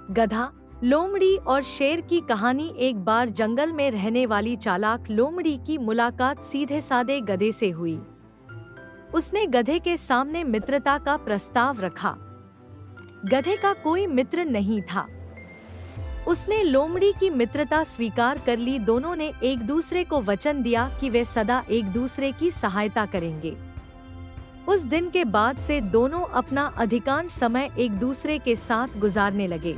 गधा, लोमड़ी और शेर की कहानी। एक बार जंगल में रहने वाली चालाक लोमड़ी की मुलाकात सीधे सादे गधे से हुई। उसने गधे के सामने मित्रता का प्रस्ताव रखा। गधे का कोई मित्र नहीं था। उसने लोमड़ी की मित्रता स्वीकार कर ली। दोनों ने एक दूसरे को वचन दिया कि वे सदा एक दूसरे की सहायता करेंगे। उस दिन के बाद से दोनों अपना अधिकांश समय एक दूसरे के साथ गुजारने लगे।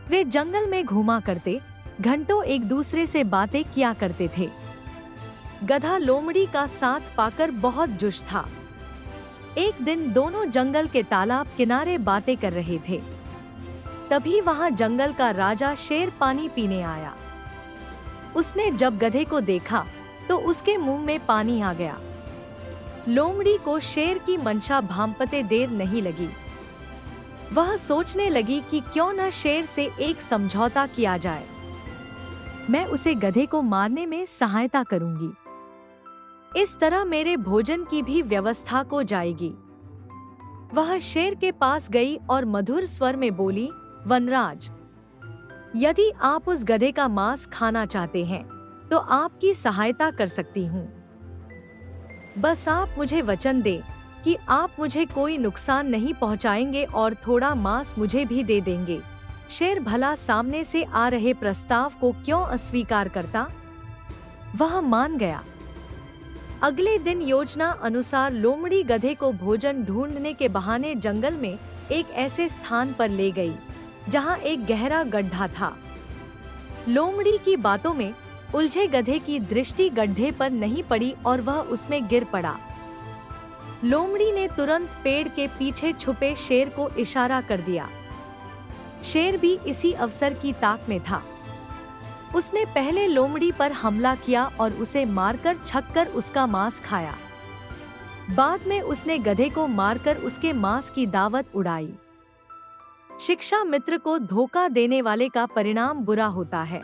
वे जंगल में घूमा करते, घंटों एक दूसरे से बातें किया करते थे। गधा लोमड़ी का साथ पाकर बहुत जुश था। एक दिन दोनों जंगल के तालाब किनारे बातें कर रहे थे। तभी वहां जंगल का राजा शेर पानी पीने आया। उसने जब गधे को देखा तो उसके मुंह में पानी आ गया। लोमड़ी को शेर की मंशा भांपते देर नहीं लगी। वह सोचने लगी कि क्यों न शेर से एक समझौता किया जाए। मैं उसे गधे को मारने में सहायता करूंगी। इस तरह मेरे भोजन की भी व्यवस्था हो जाएगी। वह शेर के पास गई और मधुर स्वर में बोली, वनराज, यदि आप उस गधे का मांस खाना चाहते हैं तो आपकी सहायता कर सकती हूँ। बस आप मुझे वचन दें कि आप मुझे कोई नुकसान नहीं पहुंचाएंगे और थोड़ा मांस मुझे भी दे देंगे। शेर भला सामने से आ रहे प्रस्ताव को क्यों अस्वीकार करता? वह मान गया। अगले दिन योजना अनुसार लोमड़ी गधे को भोजन ढूंढने के बहाने जंगल में एक ऐसे स्थान पर ले गई जहां एक गहरा गड्ढा था। लोमड़ी की बातों में उलझे गधे की दृष्टि गड्ढे पर नहीं पड़ी और वह उसमें गिर पड़ा। लोमड़ी ने तुरंत पेड़ के पीछे छुपे शेर को इशारा कर दिया। शेर भी इसी अवसर की ताक में था। उसने पहले लोमड़ी पर हमला किया और उसे मारकर छककर उसका मांस खाया। बाद में उसने गधे को मारकर उसके मांस की दावत उड़ाई। शिक्षा, मित्र को धोखा देने वाले का परिणाम बुरा होता है।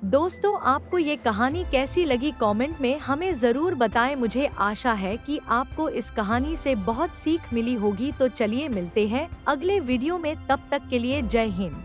दोस्तों, आपको ये कहानी कैसी लगी कमेंट में हमें ज़रूर बताएं। मुझे आशा है कि आपको इस कहानी से बहुत सीख मिली होगी। तो चलिए मिलते हैं अगले वीडियो में, तब तक के लिए जय हिंद।